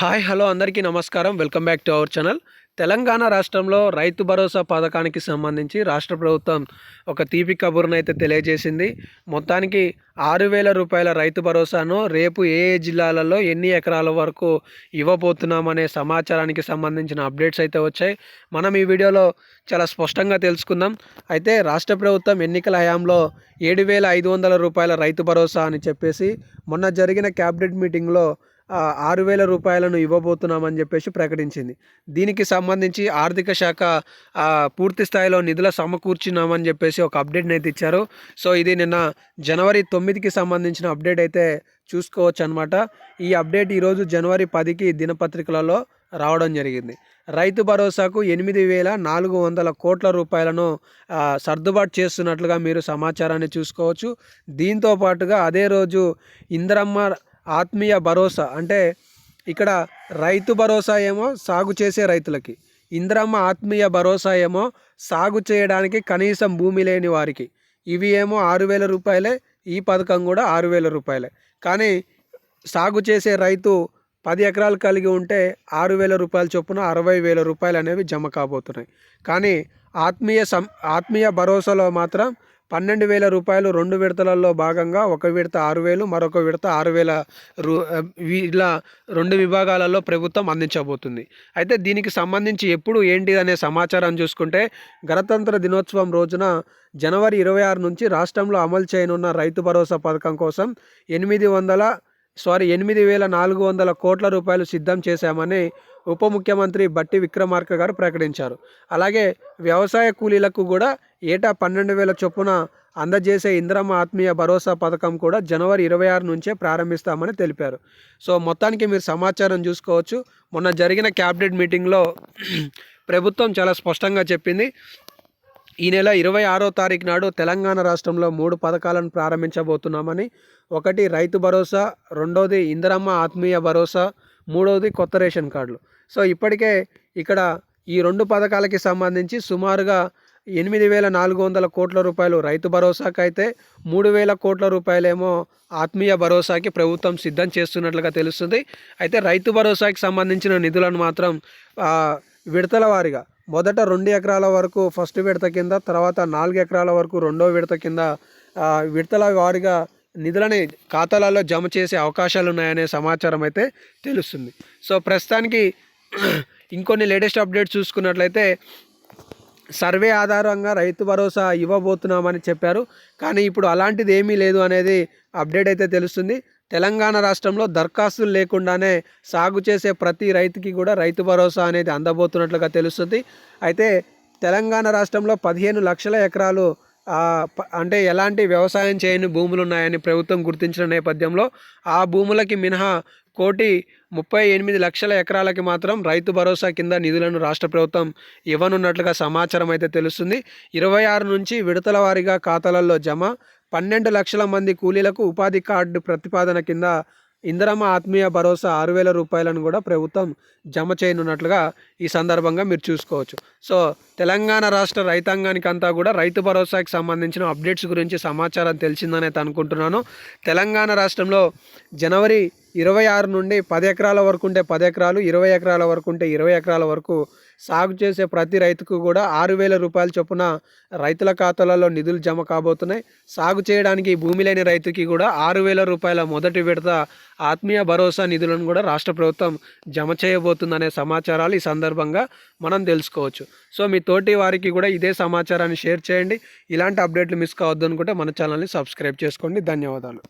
Hi hello అందరికీ నమస్కారం. Welcome back to our channel. Telangana రాష్ట్రంలో రైతు భరోసా పథకానికి సంబంధించి రాష్ట్ర ప్రభుత్వం ఒక తీపి కబురునైతే తెలియజేసింది. మొత్తానికి 6,000 రూపాయల రైతు భరోసాను రేపు ఏ ఏ జిల్లాలలో ఎన్ని ఎకరాల వరకు ఇవ్వబోతున్నామనే సమాచారానికి సంబంధించిన అప్డేట్స్ అయితే వచ్చాయి. మనం ఈ వీడియోలో చాలా స్పష్టంగా తెలుసుకుందాం. అయితే రాష్ట్ర ప్రభుత్వం ఎన్నికల హయాంలో 7,500 రూపాయల రైతు భరోసా అని చెప్పేసి మొన్న జరిగిన క్యాబినెట్ మీటింగ్లో 6,000 రూపాయలను ఇవ్వబోతున్నామని చెప్పేసి ప్రకటించింది. దీనికి సంబంధించి ఆర్థిక శాఖ పూర్తి స్థాయిలో నిధుల సమకూర్చున్నామని చెప్పేసి ఒక అప్డేట్ని అయితే ఇచ్చారు. సో ఇది నిన్న జనవరి 9కి సంబంధించిన అప్డేట్ అయితే చూసుకోవచ్చు అనమాట. ఈ అప్డేట్ ఈరోజు జనవరి 10కి దినపత్రికలలో రావడం జరిగింది. రైతు భరోసాకు 8,400 కోట్ల రూపాయలను సర్దుబాటు చేస్తున్నట్లుగా మీరు సమాచారాన్ని చూసుకోవచ్చు. దీంతో పాటుగా అదే రోజు ఇందిరమ్మ ఆత్మీయ భరోసా, అంటే ఇక్కడ రైతు భరోసా ఏమో సాగు చేసే రైతులకి, ఇందిరమ్మ ఆత్మీయ భరోసా ఏమో సాగు చేయడానికి కనీసం భూమి లేని వారికి. ఇవి ఏమో 6,000 రూపాయలే, ఈ పథకం కూడా 6,000 రూపాయలే. కానీ సాగు చేసే రైతు 10 ఎకరాలు కలిగి ఉంటే 6,000 రూపాయల చొప్పున 60,000 రూపాయలు అనేవి జమ కాబోతున్నాయి. కానీ ఆత్మీయ భరోసాలో మాత్రం 12,000 రూపాయలు 2 విడతలలో భాగంగా, ఒక విడత 6,000, మరొక విడత 6,000 ఇలా 2 విభాగాలలో ప్రభుత్వం అందించబోతుంది. అయితే దీనికి సంబంధించి ఎప్పుడు ఏంటి అనే సమాచారం చూసుకుంటే, గణతంత్ర దినోత్సవం రోజున జనవరి 26 నుంచి రాష్ట్రంలో అమలు చేయనున్న రైతు భరోసా పథకం కోసం 8,400 కోట్ల రూపాయలు సిద్ధం చేశామని ఉప ముఖ్యమంత్రి బట్టి విక్రమార్క గారు ప్రకటించారు. అలాగే వ్యవసాయ కూలీలకు కూడా ఏటా 12,000 చొప్పున అందజేసే ఇందిరమ్మ ఆత్మీయ భరోసా పథకం కూడా జనవరి 26 నుంచే ప్రారంభిస్తామని తెలిపారు. సో మొత్తానికి మీరు సమాచారం చూసుకోవచ్చు. మొన్న జరిగిన క్యాబినెట్ మీటింగ్లో ప్రభుత్వం చాలా స్పష్టంగా చెప్పింది. ఈ నెల 26వ తారీఖు నాడు తెలంగాణ రాష్ట్రంలో 3 పథకాలను ప్రారంభించబోతున్నామని. ఒకటి రైతు భరోసా, రెండోది ఇందిరమ్మ ఆత్మీయ భరోసా, మూడవది కొత్త రేషన్ కార్డులు. సో ఇప్పటికే ఇక్కడ ఈ 2 పథకాలకి సంబంధించి సుమారుగా 8,400 కోట్ల రూపాయలు రైతు భరోసాకి అయితే 3,000 కోట్ల రూపాయలేమో ఆత్మీయ భరోసాకి ప్రభుత్వం సిద్ధం చేస్తున్నట్లుగా తెలుస్తుంది. అయితే రైతు భరోసాకి సంబంధించిన నిధులను మాత్రం విడతల వారీగా మొదట 2 ఎకరాల వరకు ఫస్ట్ విడత కింద, తర్వాత 4 ఎకరాల వరకు రెండో విడత కింద విడతల వారీగా నిధులని ఖాతాలలో జమ చేసే అవకాశాలు ఉన్నాయనే సమాచారం అయితే తెలుస్తుంది. సో ప్రస్తుతానికి ఇంకొన్ని లేటెస్ట్ అప్డేట్స్ చూసుకున్నట్లయితే, సర్వే ఆధారంగా రైతు భరోసా ఇవ్వబోతున్నామని చెప్పారు. కానీ ఇప్పుడు అలాంటిది ఏమీ లేదు అనేది అప్డేట్ అయితే తెలుస్తుంది. తెలంగాణ రాష్ట్రంలో దరఖాస్తులు లేకుండానే సాగు చేసే ప్రతి రైతుకి కూడా రైతు భరోసా అనేది అందబోతున్నట్లుగా తెలుస్తుంది. అయితే తెలంగాణ రాష్ట్రంలో 15 లక్షల ఎకరాలు అంటే ఎలాంటి వ్యవసాయం చేయని భూములు ఉన్నాయని ప్రభుత్వం గుర్తించిన నేపథ్యంలో ఆ భూములకి మినహా 1,38,00,000 ఎకరాలకి మాత్రం రైతు భరోసా కింద నిధులను రాష్ట్ర ప్రభుత్వం ఇవ్వనున్నట్లుగా సమాచారం అయితే తెలుస్తుంది. 26 నుంచి విడతల వారీగా ఖాతాలలో జమ, 12 లక్షల మంది కూలీలకు ఉపాధి కార్డు ప్రతిపాదన కింద ఇందిరమ్మ ఆత్మీయ భరోసా 6,000 రూపాయలను కూడా ప్రభుత్వం జమ చేయనున్నట్లుగా ఈ సందర్భంగా మీరు చూసుకోవచ్చు. సో తెలంగాణ రాష్ట్ర రైతాంగానికి అంతా కూడా రైతు భరోసాకి సంబంధించిన అప్డేట్స్ గురించి సమాచారం తెలిసిందని అయితే అనుకుంటున్నాను. తెలంగాణ రాష్ట్రంలో జనవరి 26 నుండి 10 ఎకరాల వరకు ఉంటే 10 ఎకరాలు, 20 ఎకరాల వరకు ఉంటే 20 ఎకరాల వరకు సాగు చేసే ప్రతి రైతుకు కూడా 6,000 రూపాయల చొప్పున రైతుల ఖాతాలలో నిధులు జమ కాబోతున్నాయి. సాగు చేయడానికి భూమి లేని రైతుకి కూడా 6,000 రూపాయల మొదటి విడత ఆత్మీయ భరోసా నిధులను కూడా రాష్ట్ర ప్రభుత్వం జమ చేయబోతుందనే సమాచారాలు ఈ సందర్భంగా మనం తెలుసుకోవచ్చు. సో మీ తోటి వారికి కూడా ఇదే సమాచారాన్ని షేర్ చేయండి. ఇలాంటి అప్డేట్లు మిస్ కావద్దు అనుకుంటే మన ఛానల్ని సబ్స్క్రైబ్ చేసుకోండి. ధన్యవాదాలు.